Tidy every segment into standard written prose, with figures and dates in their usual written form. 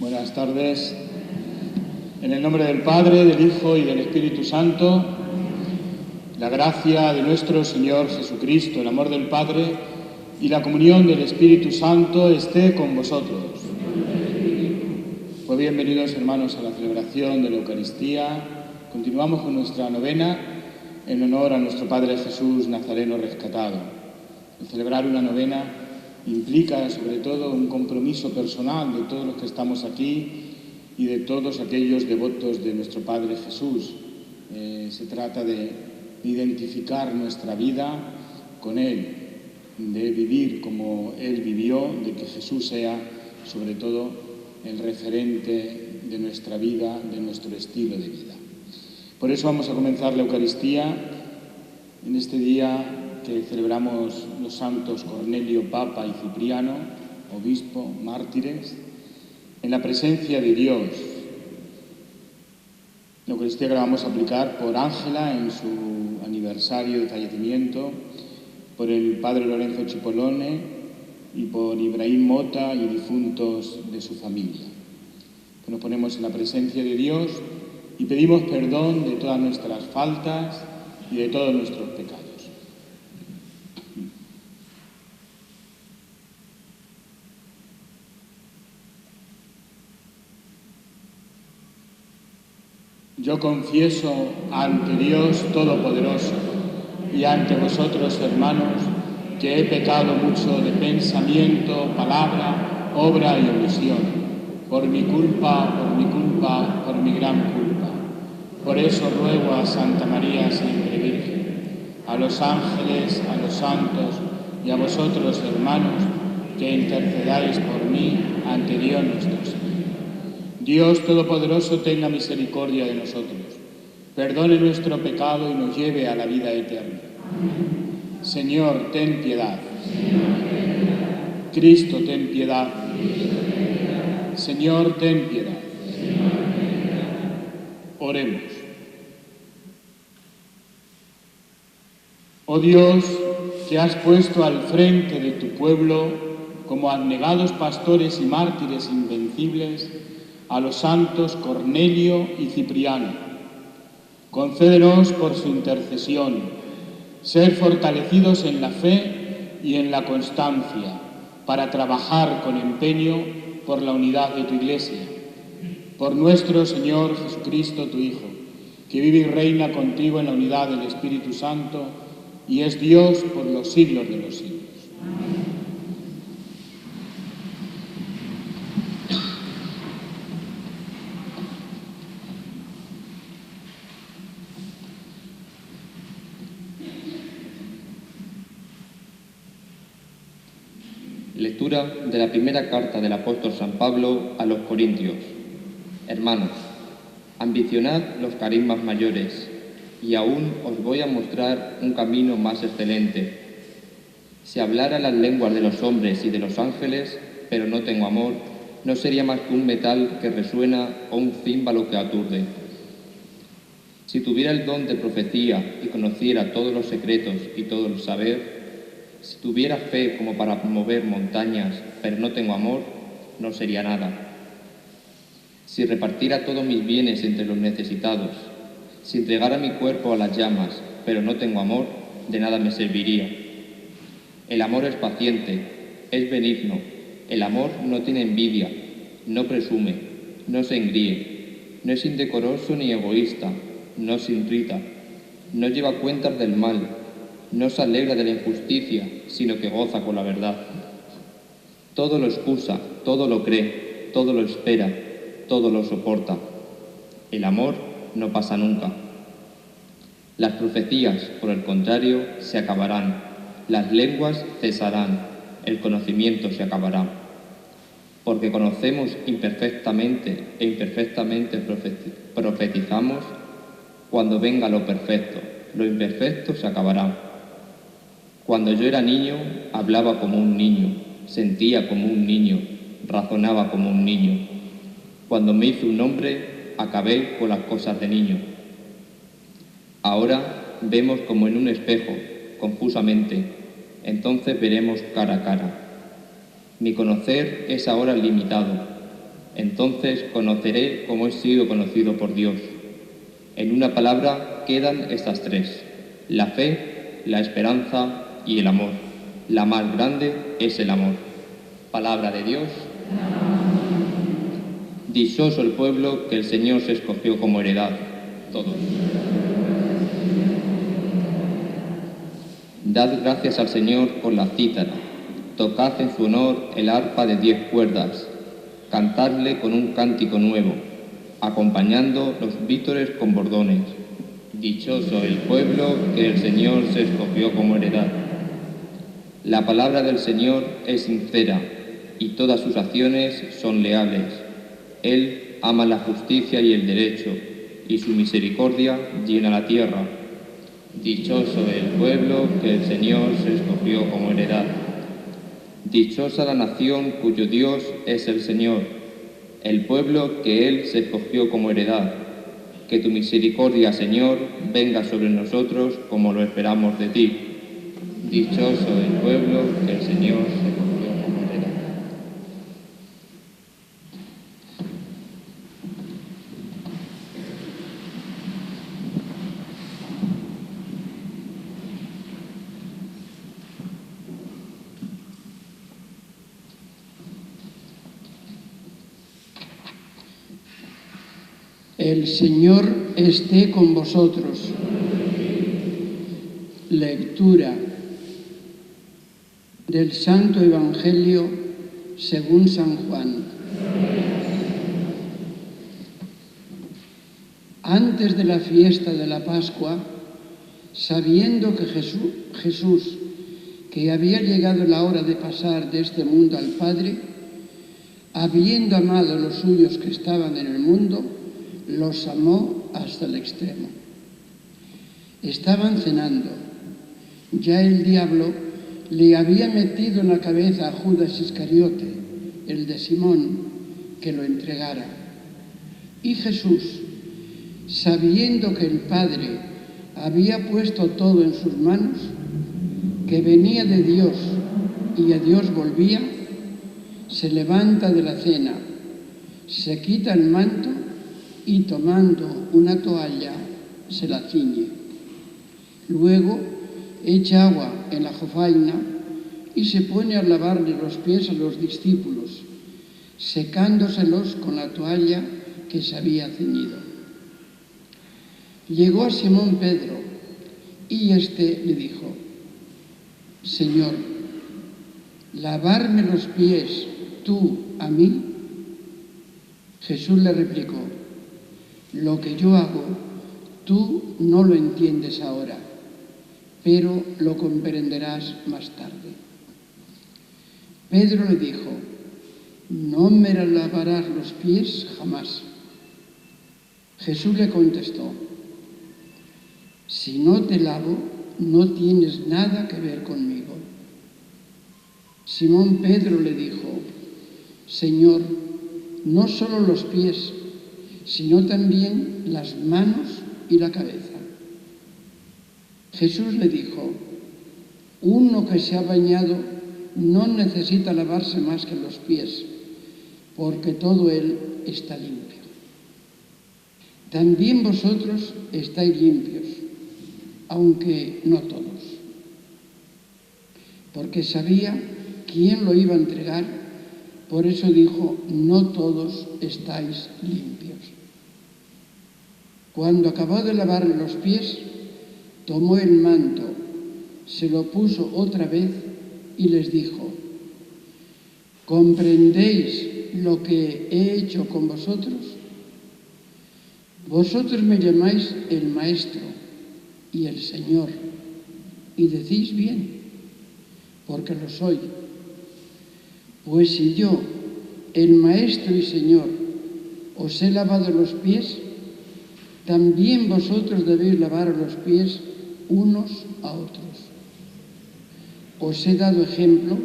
Buenas tardes. En el nombre del Padre, del Hijo y del Espíritu Santo, la gracia de nuestro Señor Jesucristo, el amor del Padre y la comunión del Espíritu Santo esté con vosotros. Pues bienvenidos, hermanos, a la celebración de la Eucaristía. Continuamos con nuestra novena en honor a nuestro Padre Jesús Nazareno rescatado. El celebrar una novena implica sobre todo un compromiso personal de todos los que estamos aquí y de todos aquellos devotos de nuestro Padre Jesús. Se trata de identificar nuestra vida con Él, de vivir como Él vivió, de que Jesús sea sobre todo el referente de nuestra vida, de nuestro estilo de vida. Por eso vamos a comenzar la Eucaristía en este día que celebramos los santos Cornelio, Papa, y Cipriano, obispo, mártires, en la presencia de Dios. La Eucaristía que la vamos a aplicar por Ángela en su aniversario de fallecimiento, por el padre Lorenzo Chipolone y por Ibrahim Mota y difuntos de su familia. Nos ponemos en la presencia de Dios y pedimos perdón de todas nuestras faltas y de todos nuestros pecados. Yo confieso ante Dios Todopoderoso y ante vosotros, hermanos, que he pecado mucho de pensamiento, palabra, obra y omisión, por mi culpa, por mi gran culpa. Por eso ruego a Santa María siempre Virgen, a los ángeles, a los santos y a vosotros, hermanos, que intercedáis por mí ante Dios nuestro Señor. Dios Todopoderoso tenga misericordia de nosotros, perdone nuestro pecado y nos lleve a la vida eterna. Señor, ten piedad. Cristo, ten piedad. Señor, ten piedad. Oremos. Oh Dios, que has puesto al frente de tu pueblo como abnegados pastores y mártires invencibles a los santos Cornelio y Cipriano. Concédenos por su intercesión ser fortalecidos en la fe y en la constancia para trabajar con empeño por la unidad de tu Iglesia. Por nuestro Señor Jesucristo, tu Hijo, que vive y reina contigo en la unidad del Espíritu Santo y es Dios por los siglos de los siglos. Lectura de la primera carta del apóstol San Pablo a los Corintios. Hermanos, ambicionad los carismas mayores, y aún os voy a mostrar un camino más excelente. Si hablara las lenguas de los hombres y de los ángeles, pero no tengo amor, no sería más que un metal que resuena o un címbalo que aturde. Si tuviera el don de profecía y conociera todos los secretos y todo el saber, si tuviera fe como para mover montañas, pero no tengo amor, no sería nada. Si repartiera todos mis bienes entre los necesitados, si entregara mi cuerpo a las llamas, pero no tengo amor, de nada me serviría. El amor es paciente, es benigno, el amor no tiene envidia, no presume, no se engríe, no es indecoroso ni egoísta, no se irrita, no lleva cuentas del mal, no se alegra de la injusticia, sino que goza con la verdad. Todo lo excusa, todo lo cree, todo lo espera, todo lo soporta. El amor no pasa nunca. Las profecías, por el contrario, se acabarán, las lenguas cesarán, el conocimiento se acabará. Porque conocemos imperfectamente e imperfectamente profetizamos, cuando venga lo perfecto, lo imperfecto se acabará. Cuando yo era niño, hablaba como un niño, sentía como un niño, razonaba como un niño. Cuando me hice un hombre, acabé con las cosas de niño. Ahora vemos como en un espejo, confusamente, entonces veremos cara a cara. Mi conocer es ahora limitado, Entonces conoceré cómo he sido conocido por Dios. En una palabra quedan estas tres: la fe, la esperanza y el amor. La más grande es el amor. Palabra de Dios. Dichoso el pueblo que el Señor se escogió como heredad. Todos. Dad gracias al Señor con la cítara. Tocad en su honor el arpa de 10 cuerdas. Cantadle con un cántico nuevo, acompañando los vítores con bordones. Dichoso el pueblo que el Señor se escogió como heredad. La palabra del Señor es sincera y todas sus acciones son leales. Él ama la justicia y el derecho, y su misericordia llena la tierra. Dichoso el pueblo que el Señor se escogió como heredad. Dichosa la nación cuyo Dios es el Señor, el pueblo que Él se escogió como heredad. Que tu misericordia, Señor, venga sobre nosotros como lo esperamos de ti. Dichoso el pueblo que el Señor se escogió como heredad. El Señor esté con vosotros. Lectura del Santo Evangelio según San Juan. Antes de la fiesta de la Pascua, sabiendo que Jesús, que había llegado la hora de pasar de este mundo al Padre, habiendo amado a los suyos que estaban en el mundo, los amó hasta el extremo. Estaban cenando. Ya el diablo le había metido en la cabeza a Judas Iscariote, el de Simón, que lo entregara. Y Jesús, sabiendo que el Padre había puesto todo en sus manos, que venía de Dios y a Dios volvía, se levanta de la cena, se quita el manto y tomando una toalla se la ciñe. Luego echa agua en la jofaina y se pone a lavarle los pies a los discípulos, secándoselos con la toalla que se había ceñido. Llegó a Simón Pedro y éste le dijo: Señor, ¿lavarme los pies tú a mí? Jesús le replicó: lo que yo hago, tú no lo entiendes ahora, pero lo comprenderás más tarde. Pedro le dijo: no me lavarás los pies jamás. Jesús le contestó: si no te lavo, no tienes nada que ver conmigo. Simón Pedro le dijo: Señor, no solo los pies, sino también las manos y la cabeza. Jesús le dijo: uno que se ha bañado no necesita lavarse más que los pies, porque todo él está limpio. También vosotros estáis limpios, aunque no todos. Porque sabía quién lo iba a entregar, por eso dijo: no todos estáis limpios. Cuando acabó de lavarle los pies, tomó el manto, se lo puso otra vez y les dijo: ¿comprendéis lo que he hecho con vosotros? Vosotros me llamáis el Maestro y el Señor, y decís bien, porque lo soy. Pues si yo, el Maestro y Señor, os he lavado los pies, también vosotros debéis lavar los pies unos a otros. Os he dado ejemplo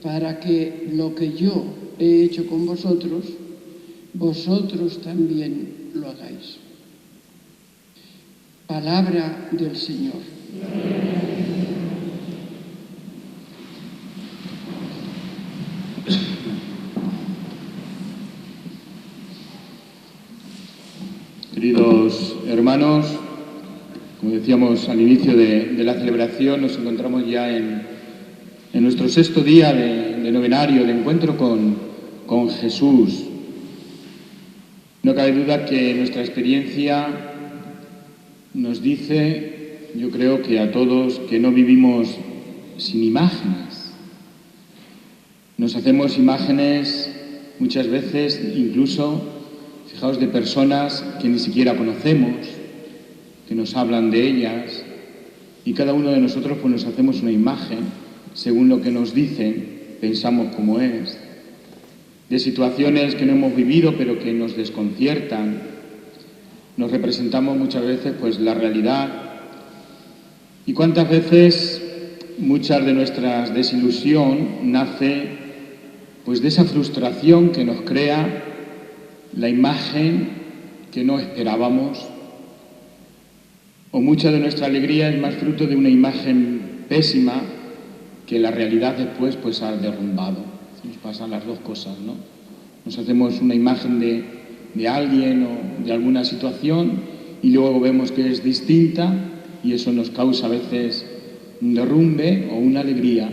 para que lo que yo he hecho con vosotros, vosotros también lo hagáis. Palabra del Señor. Queridos hermanos, como decíamos al inicio de la celebración, nos encontramos ya en nuestro sexto día de novenario, de encuentro con Jesús. No cabe duda que nuestra experiencia nos dice, yo creo que a todos, que no vivimos sin imágenes. Nos hacemos imágenes muchas veces, incluso, fijaos, de personas que ni siquiera conocemos, que nos hablan de ellas, y cada uno de nosotros pues nos hacemos una imagen, según lo que nos dicen, pensamos cómo es, de situaciones que no hemos vivido pero que nos desconciertan. Nos representamos muchas veces pues la realidad, y cuántas veces muchas de nuestra desilusión nace pues de esa frustración que nos crea la imagen que no esperábamos, o mucha de nuestra alegría es más fruto de una imagen pésima que la realidad después pues ha derrumbado. Nos pasan las dos cosas, ¿no? Nos hacemos una imagen de alguien o de alguna situación y luego vemos que es distinta y eso nos causa a veces un derrumbe o una alegría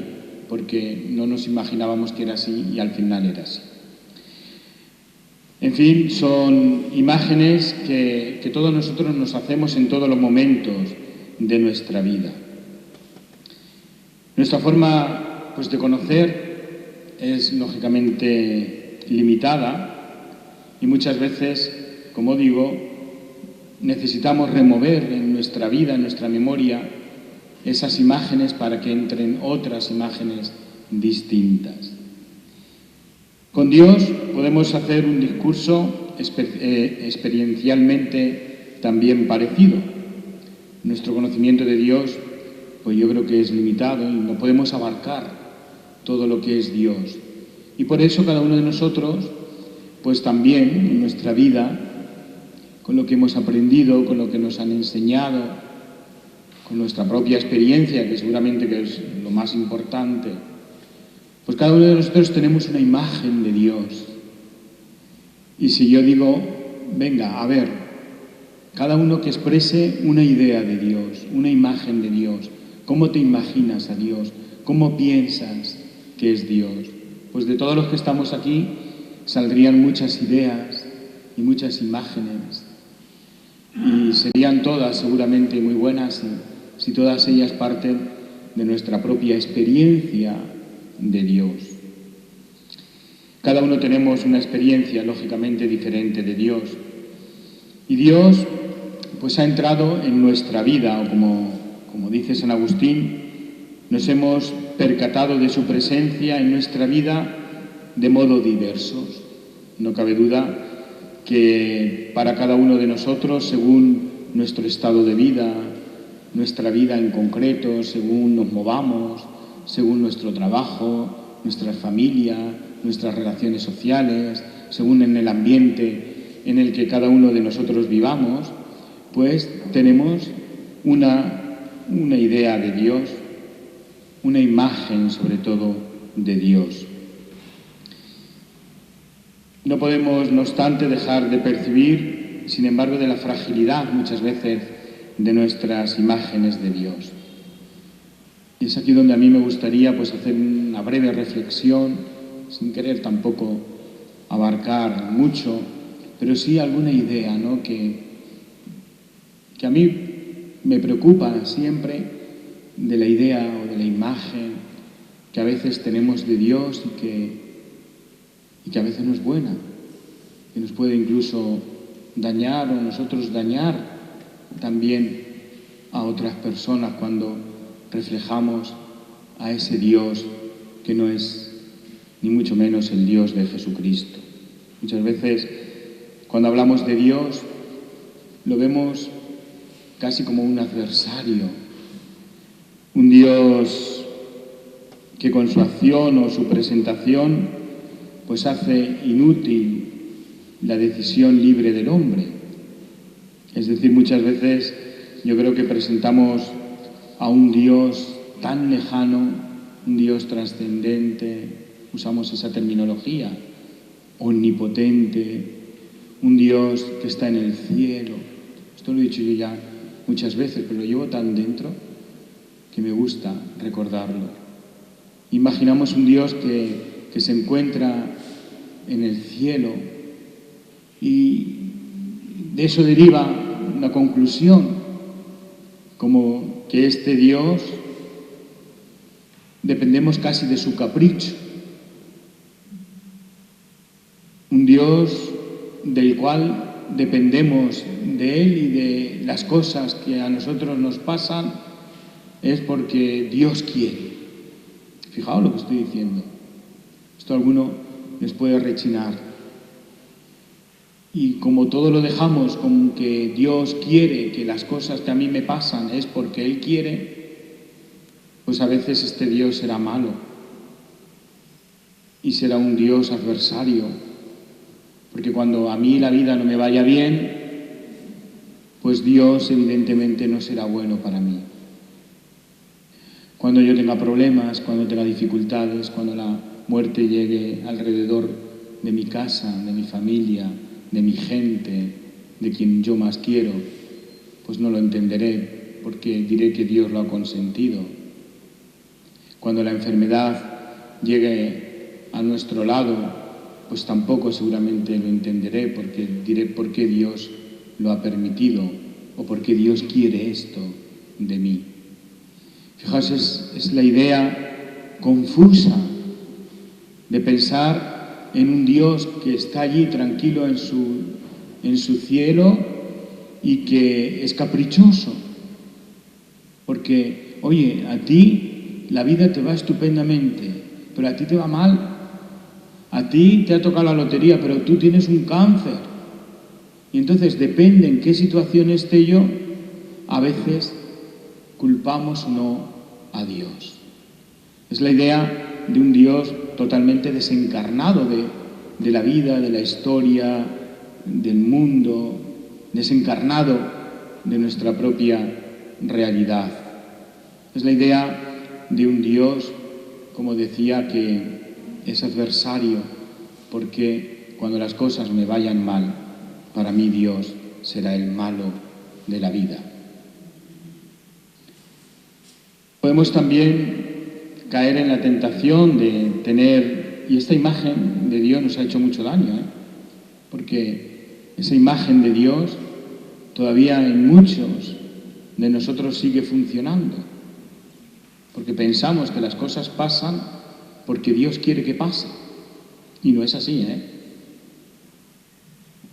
porque no nos imaginábamos que era así y al final era así. En fin, son imágenes que todos nosotros nos hacemos en todos los momentos de nuestra vida. Nuestra forma pues, de conocer es lógicamente limitada y muchas veces, como digo, necesitamos remover en nuestra vida, en nuestra memoria, esas imágenes para que entren otras imágenes distintas. Con Dios podemos hacer un discurso experiencialmente también parecido. Nuestro conocimiento de Dios, pues yo creo que es limitado y no podemos abarcar todo lo que es Dios. Y por eso cada uno de nosotros, pues también en nuestra vida, con lo que hemos aprendido, con lo que nos han enseñado, con nuestra propia experiencia, que seguramente que es lo más importante, pues cada uno de nosotros tenemos una imagen de Dios. Y si yo digo, venga, a ver, cada uno que exprese una idea de Dios, una imagen de Dios, ¿cómo te imaginas a Dios? ¿Cómo piensas que es Dios? Pues de todos los que estamos aquí saldrían muchas ideas y muchas imágenes. Y serían todas seguramente muy buenas si todas ellas parten de nuestra propia experiencia de Dios. Cada uno tenemos una experiencia lógicamente diferente de Dios. Y Dios pues ha entrado en nuestra vida, o como dice San Agustín, nos hemos percatado de su presencia en nuestra vida de modo diversos. No cabe duda que para cada uno de nosotros, según nuestro estado de vida, nuestra vida en concreto, según nos movamos, según nuestro trabajo, nuestra familia, nuestras relaciones sociales, según en el ambiente en el que cada uno de nosotros vivamos, pues tenemos una idea de Dios, una imagen sobre todo de Dios. No podemos, no obstante, dejar de percibir, sin embargo, de la fragilidad muchas veces de nuestras imágenes de Dios. Y es aquí donde a mí me gustaría pues, hacer una breve reflexión, sin querer tampoco abarcar mucho, pero sí alguna idea, ¿no? que a mí me preocupa siempre de la idea o de la imagen que a veces tenemos de Dios y que a veces no es buena, que nos puede incluso dañar o nosotros dañar también a otras personas cuando reflejamos a ese Dios que no es ni mucho menos el Dios de Jesucristo. Muchas veces cuando hablamos de Dios lo vemos casi como un adversario, un Dios que con su acción o su presentación pues hace inútil la decisión libre del hombre. Es decir, muchas veces yo creo que presentamos a un Dios tan lejano, un Dios trascendente, usamos esa terminología, omnipotente, un Dios que está en el cielo, Esto lo he dicho yo ya muchas veces, pero lo llevo tan dentro que me gusta recordarlo. Imaginamos un Dios que se encuentra en el cielo y de eso deriva una conclusión, como que este Dios dependemos casi de su capricho. Un Dios del cual dependemos de Él y de las cosas que a nosotros nos pasan es porque Dios quiere. Fijaos lo que estoy diciendo. Esto a alguno les puede rechinar. Y como todo lo dejamos con que Dios quiere, que las cosas que a mí me pasan es porque Él quiere, pues a veces este Dios será malo y será un Dios adversario. Porque cuando a mí la vida no me vaya bien, pues Dios evidentemente no será bueno para mí. Cuando yo tenga problemas, cuando tenga dificultades, cuando la muerte llegue alrededor de mi casa, de mi familia, de mi gente, de quien yo más quiero, pues no lo entenderé, porque diré que Dios lo ha consentido. Cuando la enfermedad llegue a nuestro lado, pues tampoco seguramente lo entenderé, porque diré por qué Dios lo ha permitido o por qué Dios quiere esto de mí. Fijaos, es la idea confusa de pensar en un Dios que está allí tranquilo en su cielo y que es caprichoso. Porque, oye, a ti la vida te va estupendamente, pero a ti te va mal. A ti te ha tocado la lotería, pero tú tienes un cáncer. Y entonces, depende en qué situación esté yo, a veces culpamos o no a Dios. Es la idea de un Dios totalmente desencarnado de la vida, de la historia, del mundo, desencarnado de nuestra propia realidad. Es la idea de un Dios, como decía, que es adversario, porque cuando las cosas me vayan mal, para mí Dios será el malo de la vida. Podemos también caer en la tentación de tener, y esta imagen de Dios nos ha hecho mucho daño, porque esa imagen de Dios todavía en muchos de nosotros sigue funcionando, porque pensamos que las cosas pasan porque Dios quiere que pase, y no es así,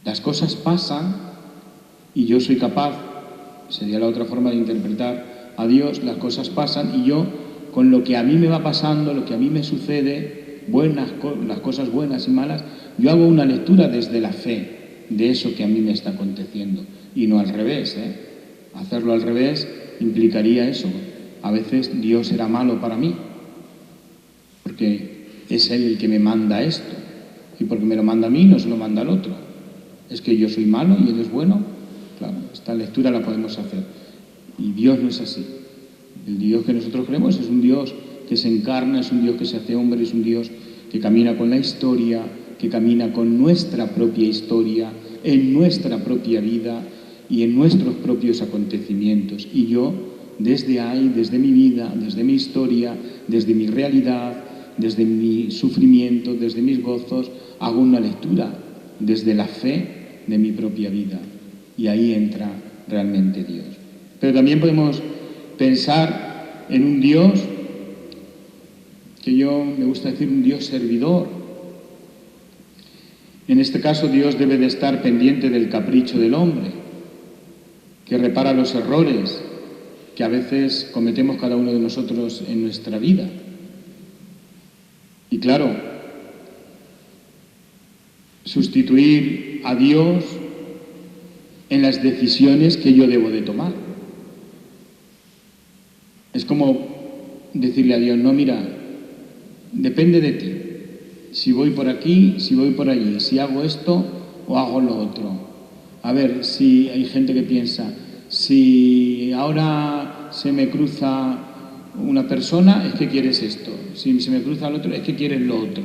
Las cosas pasan y yo soy capaz, sería la otra forma de interpretar a Dios, las cosas pasan y yo, con lo que a mí me va pasando, lo que a mí me sucede, las cosas buenas y malas, yo hago una lectura desde la fe de eso que a mí me está aconteciendo, y no al revés, Hacerlo al revés implicaría eso. A veces Dios era malo para mí, porque es Él el que me manda esto, y porque me lo manda a mí, no se lo manda al otro. ¿Es que yo soy malo y Él es bueno? Claro, esta lectura la podemos hacer. Y Dios no es así. El Dios que nosotros creemos es un Dios que se encarna, es un Dios que se hace hombre, es un Dios que camina con la historia, que camina con nuestra propia historia, en nuestra propia vida y en nuestros propios acontecimientos. Y yo, desde ahí, desde mi vida, desde mi historia, desde mi realidad, desde mi sufrimiento, desde mis gozos, hago una lectura desde la fe de mi propia vida. Y ahí entra realmente Dios. Pero también podemos pensar en un Dios, que me gusta decir un Dios servidor. En este caso, Dios debe de estar pendiente del capricho del hombre, que repara los errores que a veces cometemos cada uno de nosotros en nuestra vida. Y claro, sustituir a Dios en las decisiones que yo debo de tomar. Es como decirle a Dios, no, mira, depende de ti. Si voy por aquí, si voy por allí, si hago esto o hago lo otro. A ver, si hay gente que piensa, si ahora se me cruza una persona, es que quieres esto. Si se me cruza el otro, es que quieres lo otro.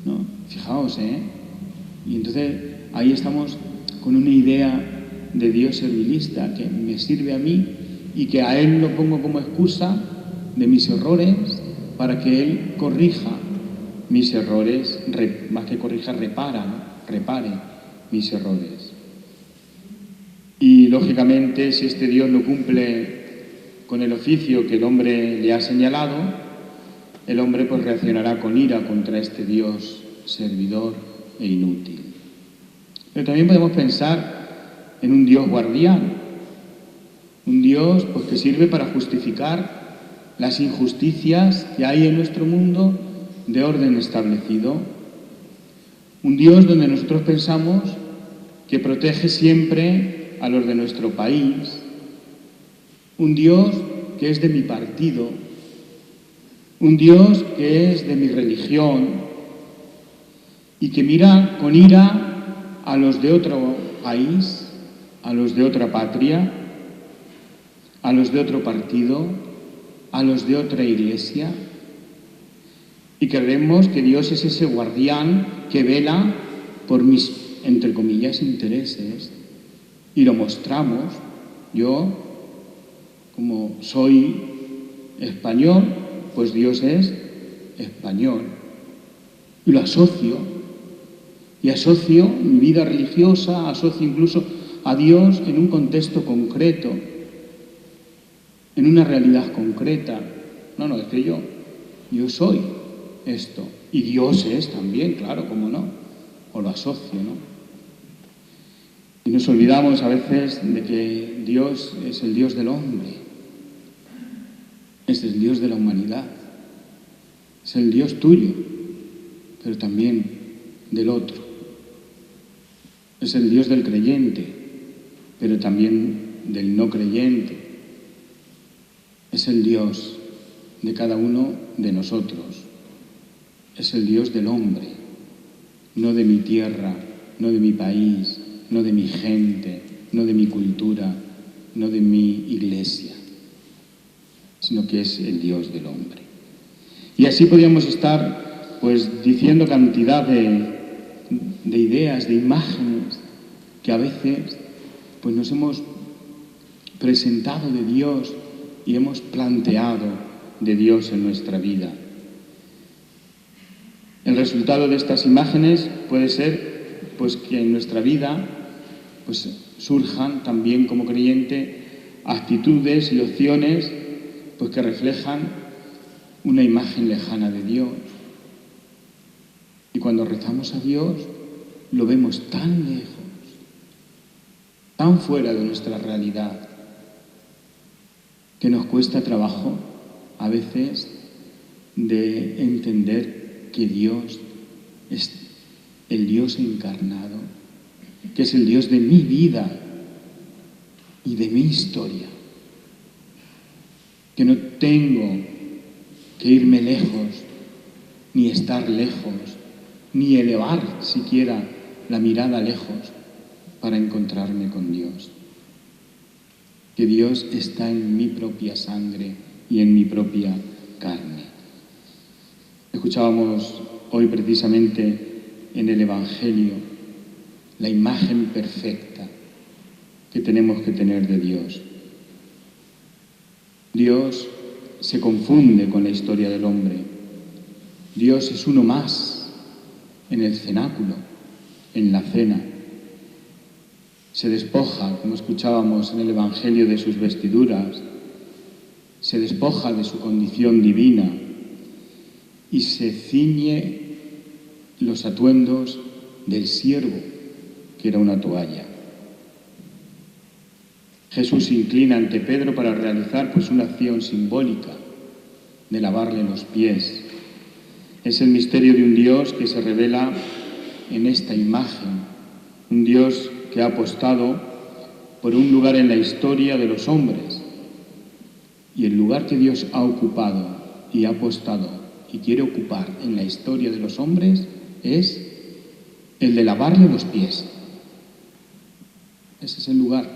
¿No? Fijaos, Y entonces ahí estamos con una idea de Dios servilista, que me sirve a mí y que a Él lo pongo como excusa de mis errores para que Él corrija mis errores, más que corrija, repare mis errores. Y lógicamente, si este Dios no cumple con el oficio que el hombre le ha señalado, el hombre pues reaccionará con ira contra este Dios servidor e inútil. Pero también podemos pensar en un Dios guardián, un Dios pues, que sirve para justificar las injusticias que hay en nuestro mundo de orden establecido. Un Dios donde nosotros pensamos que protege siempre a los de nuestro país. Un Dios que es de mi partido. Un Dios que es de mi religión y que mira con ira a los de otro país, a los de otra patria, a los de otro partido, a los de otra iglesia. Y creemos que Dios es ese guardián que vela por mis, entre comillas, intereses. Y lo mostramos. Yo, como soy español, pues Dios es español. Y lo asocio. Y asocio mi vida religiosa, asocio incluso a Dios en un contexto concreto, en una realidad concreta. No, es que yo soy esto. Y Dios es también, claro, cómo no. O lo asocio, ¿no? Y nos olvidamos a veces de que Dios es el Dios del hombre. Es el Dios de la humanidad. Es el Dios tuyo, pero también del otro. Es el Dios del creyente, pero también del no creyente. Es el Dios de cada uno de nosotros. Es el Dios del hombre, no de mi tierra, no de mi país, no de mi gente, no de mi cultura, no de mi iglesia, sino que es el Dios del hombre. Y así podríamos estar pues diciendo cantidad de ideas, de imágenes que a veces pues nos hemos presentado de Dios y hemos planteado de Dios en nuestra vida. El resultado de estas imágenes puede ser pues que en nuestra vida pues surjan también como creyente actitudes y opciones pues que reflejan una imagen lejana de Dios. Y cuando rezamos a Dios lo vemos tan lejos, tan fuera de nuestra realidad, que nos cuesta trabajo a veces de entender que Dios es el Dios encarnado, que es el Dios de mi vida y de mi historia, que no tengo que irme lejos, ni estar lejos, ni elevar siquiera la mirada lejos para encontrarme con Dios. Que Dios está en mi propia sangre y en mi propia carne. Escuchábamos hoy precisamente en el Evangelio la imagen perfecta que tenemos que tener de Dios. Dios se confunde con la historia del hombre. Dios es uno más en el cenáculo, en la cena. Se despoja, como escuchábamos en el Evangelio, de sus vestiduras, se despoja de su condición divina y se ciñe los atuendos del siervo, que era una toalla. Jesús se inclina ante Pedro para realizar pues una acción simbólica de lavarle los pies. Es el misterio de un Dios que se revela en esta imagen, un Dios que ha apostado por un lugar en la historia de los hombres. Y el lugar que Dios ha ocupado y ha apostado y quiere ocupar en la historia de los hombres es el de lavarle los pies. Ese es el lugar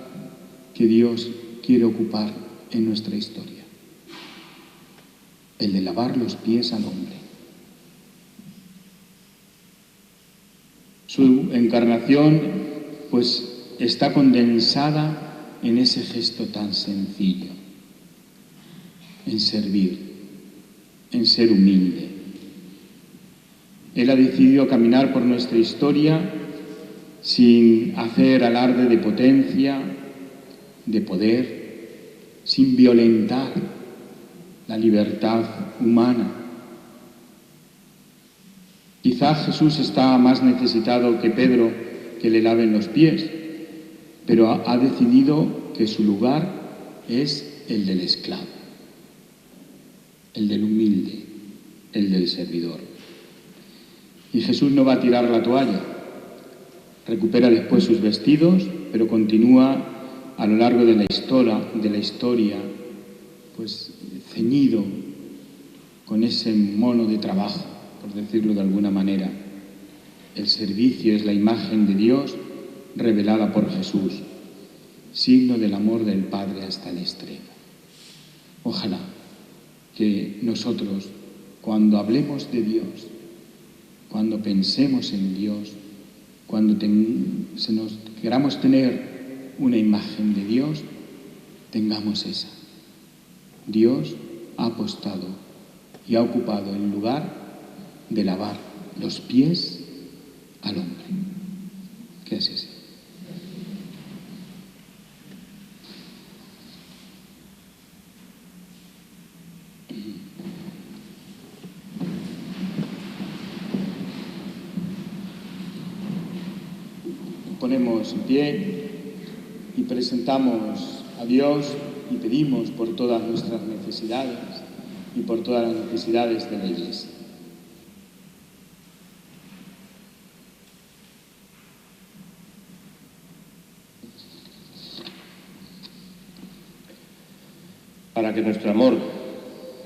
que Dios quiere ocupar en nuestra historia. El de lavar los pies al hombre. Su encarnación pues está condensada en ese gesto tan sencillo, en servir, en ser humilde. Él ha decidido caminar por nuestra historia sin hacer alarde de potencia, de poder, sin violentar la libertad humana. Quizás Jesús está más necesitado que Pedro que le laven los pies, pero ha decidido que su lugar es el del esclavo, el del humilde, el del servidor. Y Jesús no va a tirar la toalla, recupera después sus vestidos, pero continúa a lo largo de la historia, pues ceñido con ese mono de trabajo, por decirlo de alguna manera. El servicio es la imagen de Dios revelada por Jesús, signo del amor del Padre hasta el extremo. Ojalá que nosotros, cuando hablemos de Dios, cuando pensemos en Dios, cuando queramos tener una imagen de Dios, tengamos esa. Dios ha apostado y ha ocupado el lugar de lavar los pies al hombre. ¿Qué es ese? Ponemos en pie y presentamos a Dios y pedimos por todas nuestras necesidades y por todas las necesidades de la Iglesia. Para que nuestro amor,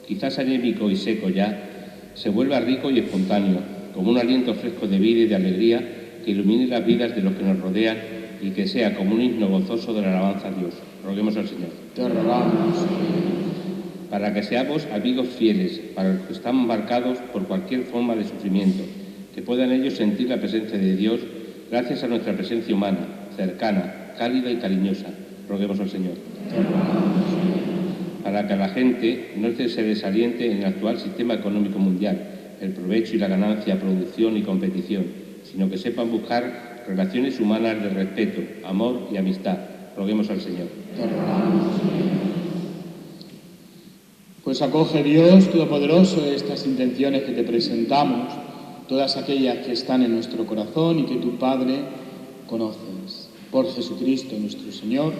quizás anémico y seco ya, se vuelva rico y espontáneo, como un aliento fresco de vida y de alegría que ilumine las vidas de los que nos rodean y que sea como un himno gozoso de la alabanza a Dios. Roguemos al Señor. Te rogamos. Para que seamos amigos fieles, para los que están marcados por cualquier forma de sufrimiento, que puedan ellos sentir la presencia de Dios gracias a nuestra presencia humana, cercana, cálida y cariñosa. Roguemos al Señor. Te rogamos. Para que la gente no se desaliente en el actual sistema económico mundial, el provecho y la ganancia, producción y competición, sino que sepan buscar relaciones humanas de respeto, amor y amistad. Roguemos al Señor. Pues acoge, Dios Todopoderoso, estas intenciones que te presentamos, todas aquellas que están en nuestro corazón y que tu Padre conoces. Por Jesucristo nuestro Señor.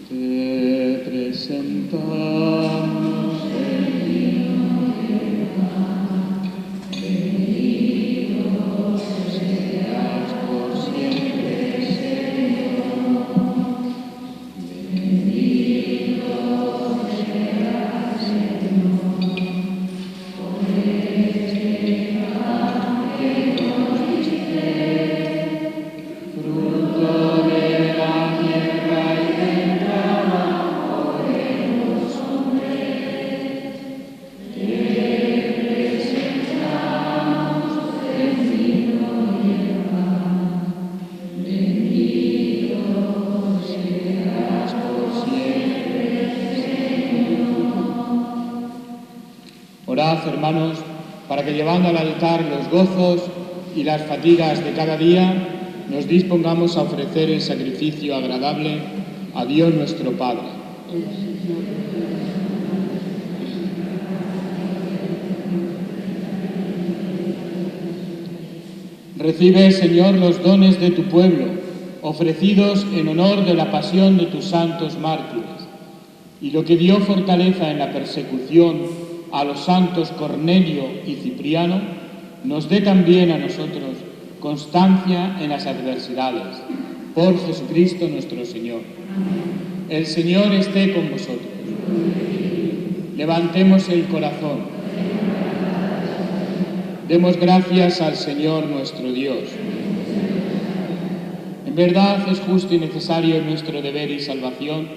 Te presentamos, Señor, bendito seas por siempre, Señor, bendito seas, Señor, por este pan que nos diste, fruto de la tierra y del trabajo de los hombres. Te presentamos el vino y el pan. Bendito seas por siempre, Señor. Orad, hermanos, para que llevando al altar los gozos y las fatigas de cada día, nos dispongamos a ofrecer el sacrificio agradable a Dios nuestro Padre. Recibe, Señor, los dones de tu pueblo, ofrecidos en honor de la pasión de tus santos mártires, y lo que dio fortaleza en la persecución a los santos Cornelio y Cipriano, nos dé también a nosotros constancia en las adversidades. Por Jesucristo nuestro Señor. El Señor esté con vosotros. Levantemos el corazón. Demos gracias al Señor nuestro Dios. En verdad es justo y necesario en nuestro deber y salvación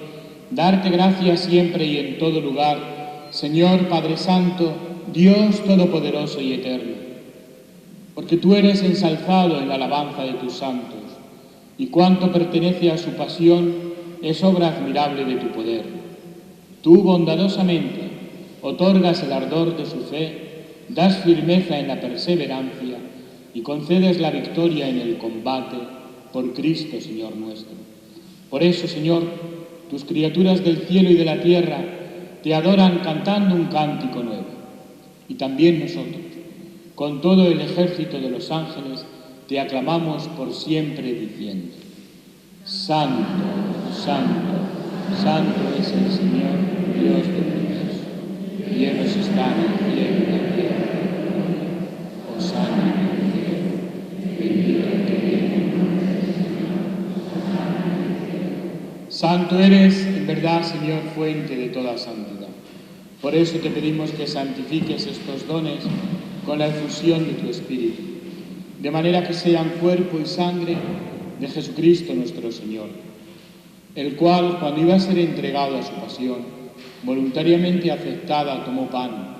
darte gracias siempre y en todo lugar, Señor Padre Santo, Dios Todopoderoso y Eterno, porque tú eres ensalzado en la alabanza de tus santos, y cuanto pertenece a su pasión es obra admirable de tu poder. Tú bondadosamente otorgas el ardor de su fe, das firmeza en la perseverancia y concedes la victoria en el combate por Cristo, Señor nuestro. Por eso, Señor, tus criaturas del cielo y de la tierra te adoran cantando un cántico nuevo. Y también nosotros, con todo el ejército de los ángeles, te aclamamos por siempre diciendo: Santo, Santo, Santo es el Señor, Dios del universo. Llenos están el cielo y la tierra. Hosana en el cielo, bendito el que viene en nombre del Señor. Santo eres, en verdad, Señor, fuente de toda santidad. Por eso te pedimos que santifiques estos dones con la efusión de tu Espíritu, de manera que sean cuerpo y sangre de Jesucristo nuestro Señor, el cual, cuando iba a ser entregado a su pasión, voluntariamente aceptada, tomó pan,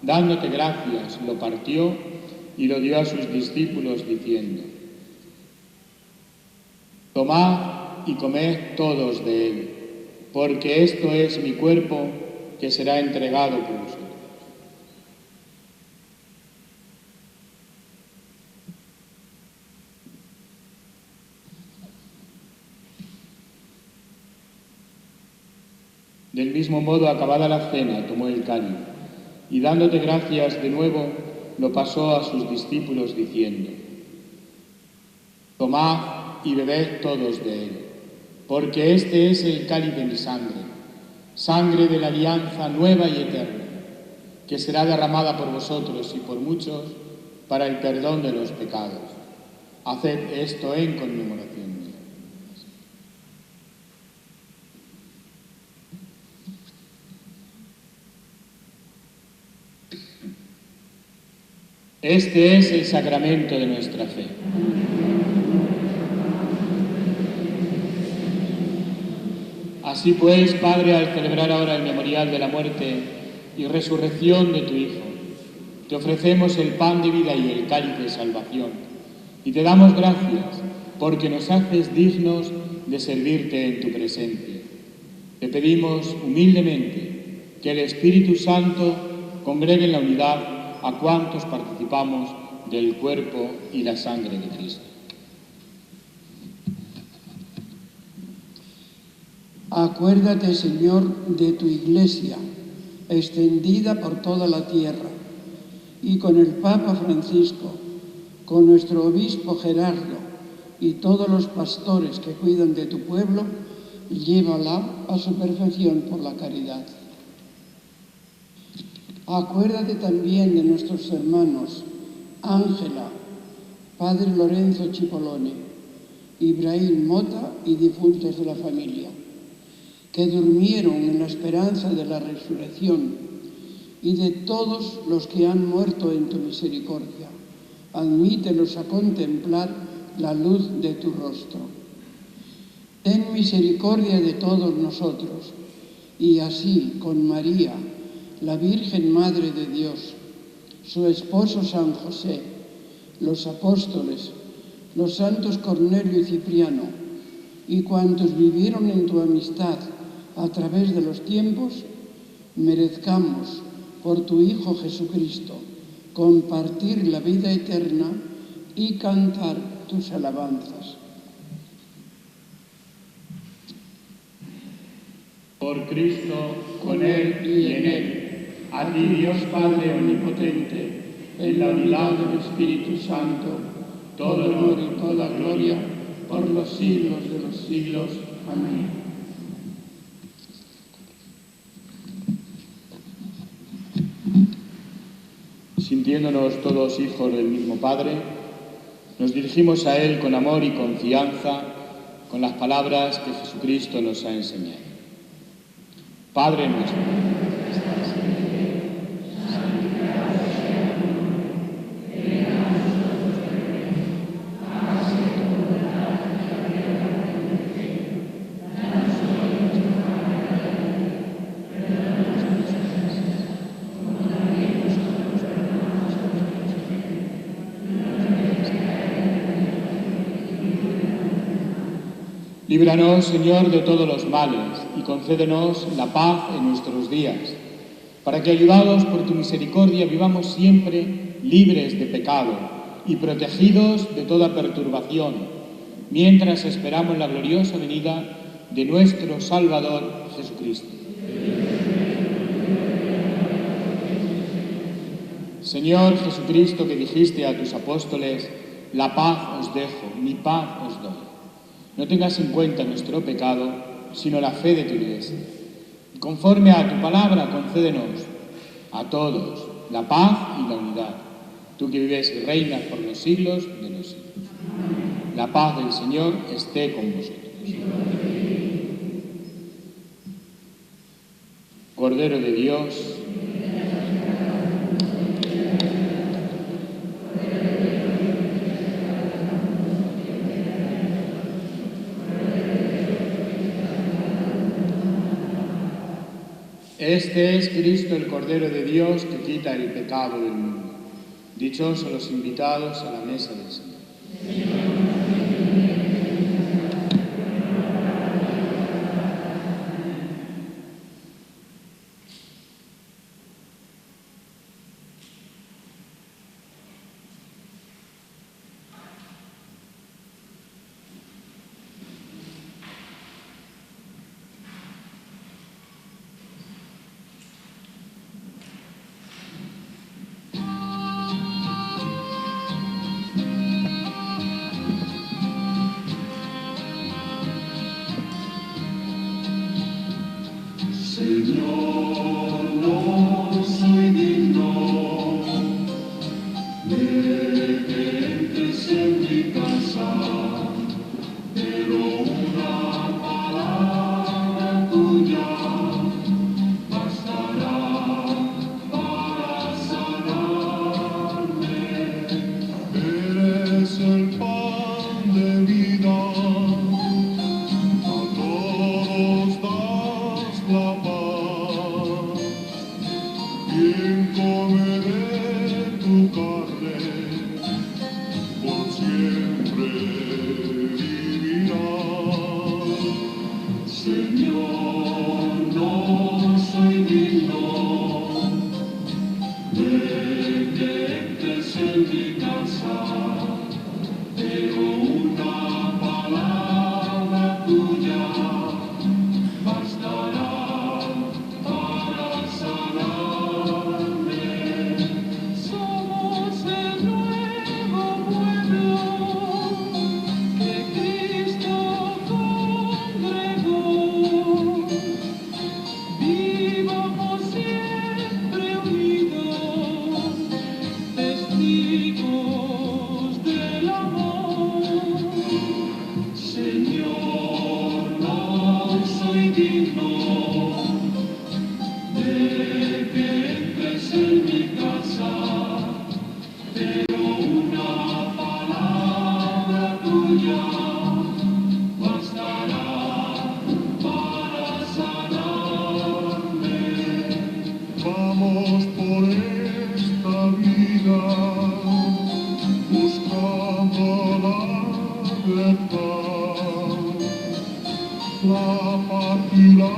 dándote gracias, lo partió y lo dio a sus discípulos, diciendo: Tomad y comed todos de él, porque esto es mi cuerpo que será entregado por vosotros. Del mismo modo, acabada la cena, tomó el cáliz y, dándote gracias de nuevo, lo pasó a sus discípulos diciendo: Tomad y bebed todos de él, porque este es el cáliz de mi sangre, sangre de la alianza nueva y eterna, que será derramada por vosotros y por muchos para el perdón de los pecados. Haced esto en conmemoración mía. Este es el sacramento de nuestra fe. Así pues, Padre, al celebrar ahora el memorial de la muerte y resurrección de tu Hijo, te ofrecemos el pan de vida y el cáliz de salvación, y te damos gracias porque nos haces dignos de servirte en tu presencia. Te pedimos humildemente que el Espíritu Santo congregue en la unidad a cuantos participamos del cuerpo y la sangre de Cristo. Acuérdate, Señor, de tu Iglesia, extendida por toda la tierra, y con el Papa Francisco, con nuestro obispo Gerardo y todos los pastores que cuidan de tu pueblo, llévala a su perfección por la caridad. Acuérdate también de nuestros hermanos Ángela, Padre Lorenzo Chipolone, Ibrahim Mota y difuntos de la familia, que durmieron en la esperanza de la resurrección, y de todos los que han muerto en tu misericordia. Admítelos a contemplar la luz de tu rostro. Ten misericordia de todos nosotros, y así, con María, la Virgen Madre de Dios, su esposo San José, los apóstoles, los santos Cornelio y Cipriano, y cuantos vivieron en tu amistad a través de los tiempos, merezcamos, por tu Hijo Jesucristo, compartir la vida eterna y cantar tus alabanzas. Por Cristo, con Él y en Él, a ti, Dios Padre Omnipotente, en la unidad del Espíritu Santo, todo honor y toda gloria, por los siglos de los siglos. Amén. Sintiéndonos todos hijos del mismo Padre, nos dirigimos a Él con amor y confianza, con las palabras que Jesucristo nos ha enseñado. Padre nuestro, que estás Líbranos, Señor, de todos los males y concédenos la paz en nuestros días, para que, ayudados por tu misericordia, vivamos siempre libres de pecado y protegidos de toda perturbación, mientras esperamos la gloriosa venida de nuestro Salvador Jesucristo. Señor Jesucristo, que dijiste a tus apóstoles: la paz os dejo, mi paz os doy. No tengas en cuenta nuestro pecado, sino la fe de tu Iglesia. Y conforme a tu palabra, concédenos a todos la paz y la unidad. Tú que vives y reinas por los siglos de los siglos. La paz del Señor esté con vosotros. Cordero de Dios, este es Cristo, el Cordero de Dios, que quita el pecado del mundo. Dichosos los invitados a la mesa del Señor. Señor, no soy digno de que entres en mi casa, pero una palabra tuya bastará para sanarme. Eres el pan de vida, a todos das la paz. Quien come de tu carne, por siempre vivirá. Señor, no soy digno de que entres en mi casa, pero una palabra tuya bastará para sanarme. Somos el nuevo pueblo que Cristo congregó. Vivamos siempre unidos, testigos del amor. Señor, no soy digno de que entres en mi casa, pero una palabra tuya bastará para sanarme. Vamos por esta vida buscando la verdad, la paz y la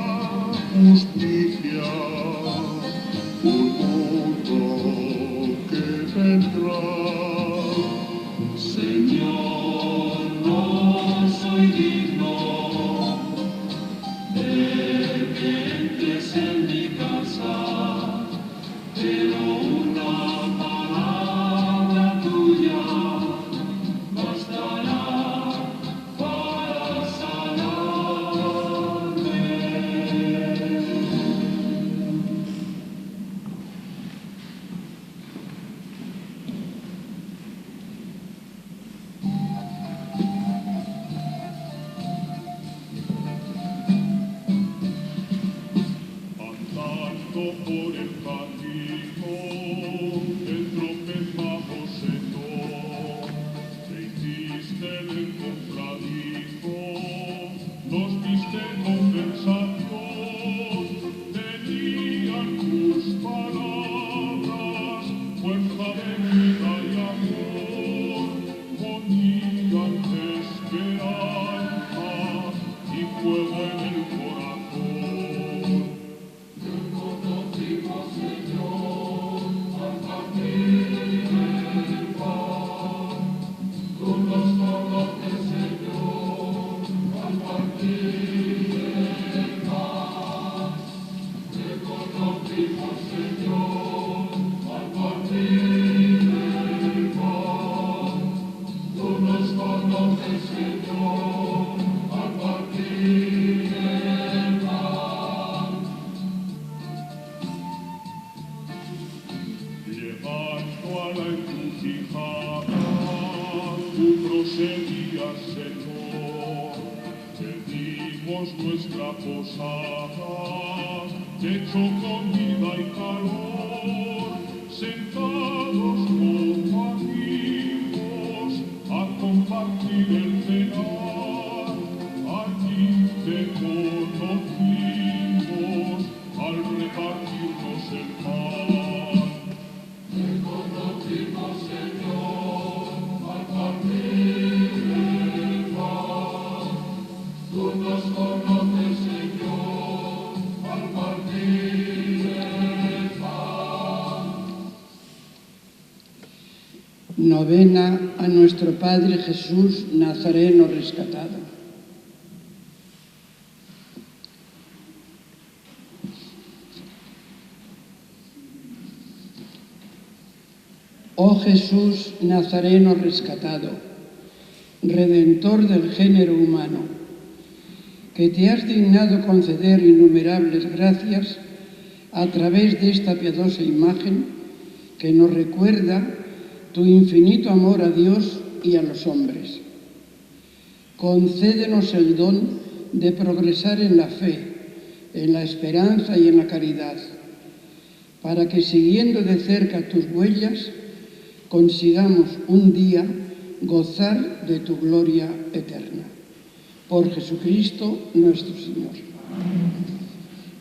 justicia, un mundo que vendrá. Señor, no soy digno de que entres en mi casa, pero una palabra tuya bastará para sanarme. Andando por el camino, tropezamos en todo. Te hiciste el encontradizo, nos viste conversando, tenían tus palabras, fuerza de vida y amor, ponían esperanza crucificada, tú proseguías, Señor. Te dimos nuestra posada, techo con vida y calor, sentados como amigos a compartir el cenar. Allí te conocimos al repartirnos el pan. Te conocimos, Señor, al partir el pan. Tú nos conoces, Señor, al partir el pan. Novena a nuestro Padre Jesús Nazareno rescatado. Oh Jesús Nazareno rescatado, Redentor del género humano, que te has dignado conceder innumerables gracias a través de esta piadosa imagen que nos recuerda tu infinito amor a Dios y a los hombres. Concédenos el don de progresar en la fe, en la esperanza y en la caridad, para que siguiendo de cerca tus huellas, consigamos un día gozar de tu gloria eterna. Por Jesucristo nuestro Señor.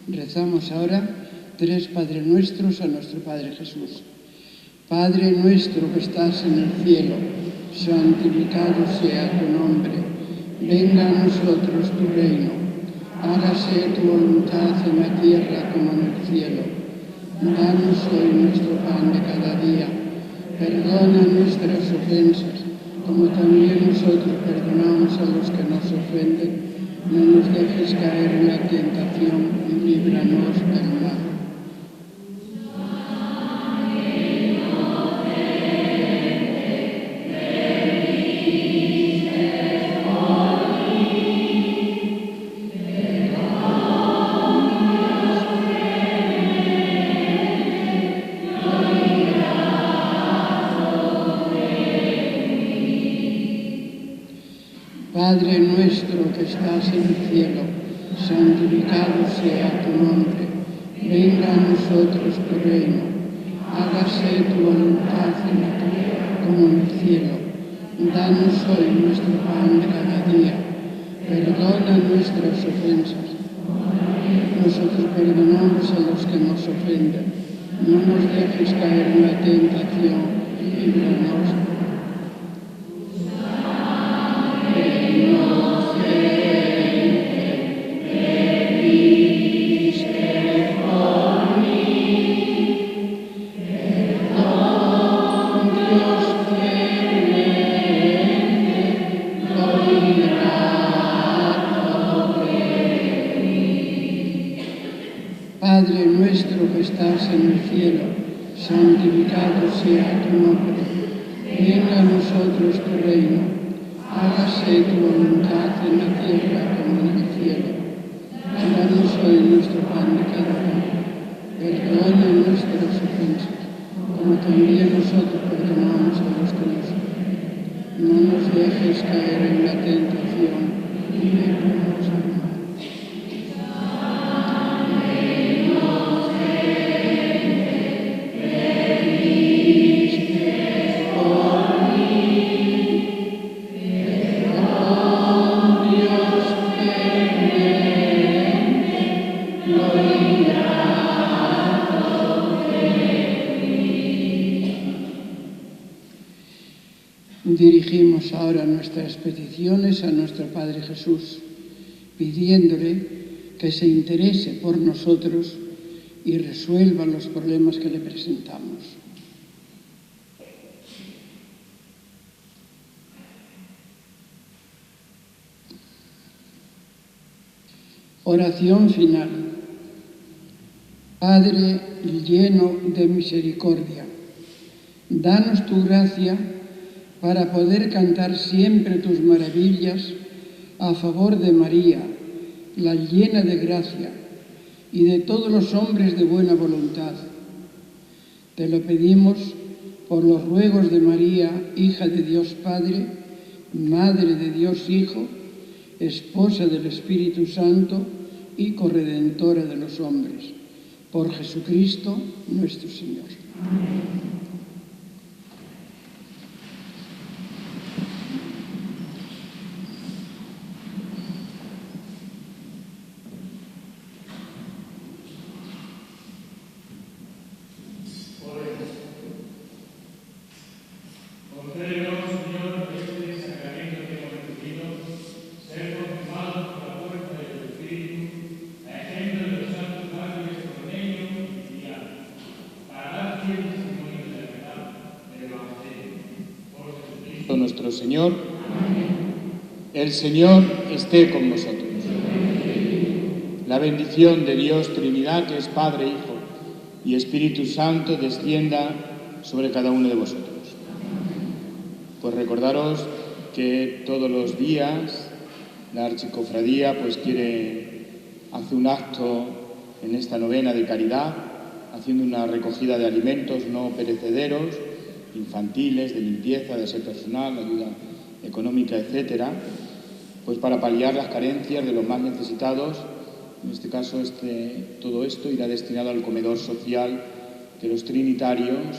Rezamos ahora 3 Padre Nuestros a nuestro Padre Jesús. Padre nuestro que estás en el cielo, santificado sea tu nombre. Venga a nosotros tu reino. Hágase tu voluntad en la tierra como en el cielo. Danos hoy nuestro pan de cada día. Perdona nuestras ofensas, como también nosotros perdonamos a los que nos ofenden. No nos dejes caer en la tentación y líbranos del mal. Padre nuestro que estás en el cielo, santificado sea tu nombre. Venga a nosotros tu reino. Hágase tu voluntad en la tierra como en el cielo. Danos hoy nuestro pan de cada día. Perdona nuestras ofensas. Nosotros perdonamos a los que nos ofenden. No nos dejes caer en la tentación y líbranos. Padre nuestro que estás en el cielo, santificado sea tu nombre. Venga a nosotros tu reino. Hágase tu voluntad en la tierra como en el cielo. Danos hoy nuestro pan de cada día. Perdona nuestras ofensas, como también nosotros perdonamos a los que nos ofenden. No nos dejes caer en la tentación y líbranos del mal. Dirigimos ahora nuestras peticiones a nuestro Padre Jesús, pidiéndole que se interese por nosotros y resuelva los problemas que le presentamos. Oración final. Padre lleno de misericordia, danos tu gracia para poder cantar siempre tus maravillas a favor de María, la llena de gracia, y de todos los hombres de buena voluntad. Te lo pedimos por los ruegos de María, hija de Dios Padre, Madre de Dios Hijo, esposa del Espíritu Santo y corredentora de los hombres, por Jesucristo nuestro Señor. Amén. Nuestro Señor, el Señor esté con vosotros. La bendición de Dios Trinidad, que es Padre, Hijo y Espíritu Santo, descienda sobre cada uno de vosotros. Pues recordaros que todos los días la Archicofradía hace un acto en esta novena de caridad, haciendo una recogida de alimentos no perecederos, infantiles, de limpieza, de aseo personal, ayuda económica, etcétera, pues para paliar las carencias de los más necesitados. En este caso, todo esto irá destinado al comedor social que los trinitarios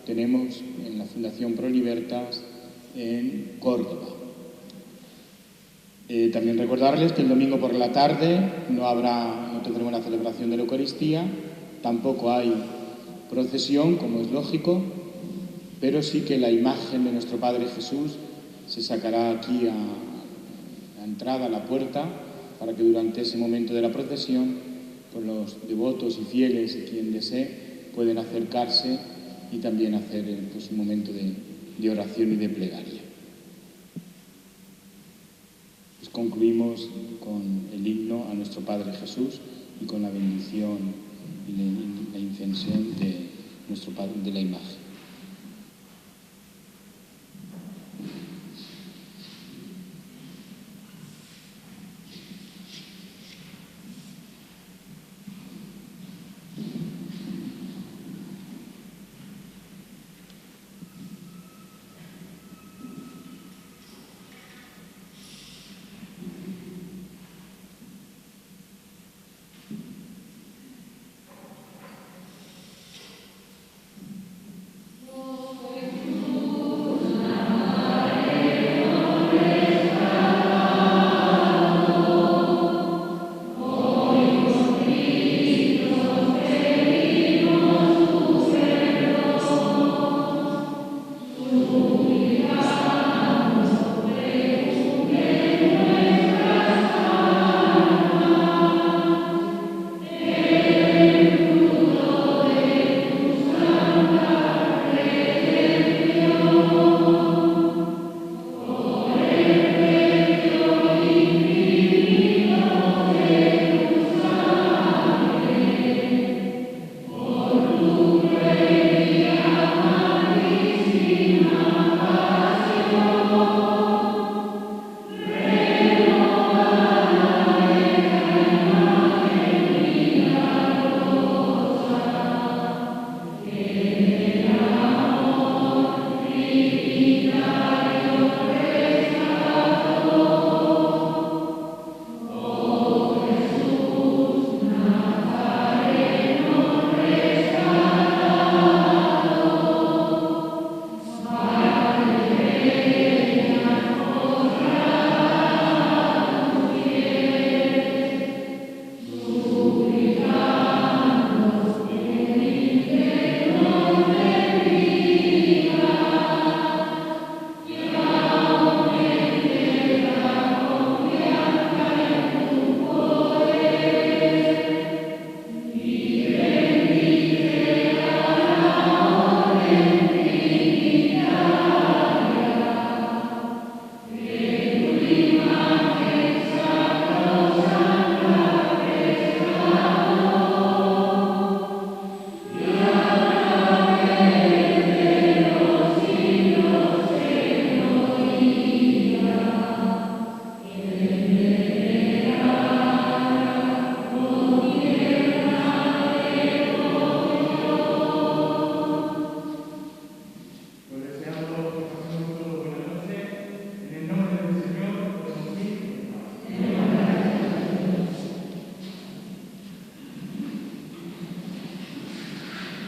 tenemos en la Fundación Pro Libertas en Córdoba. También recordarles que el domingo por la tarde no tendremos la celebración de la Eucaristía, tampoco hay procesión, como es lógico, pero sí que la imagen de nuestro Padre Jesús se sacará aquí a la entrada, a la puerta, para que durante ese momento de la procesión, pues los devotos y fieles y quien desee pueden acercarse y también hacer un momento de oración y de plegaria. Pues concluimos con el himno a nuestro Padre Jesús y con la bendición y la incensión de nuestro Padre, de la imagen.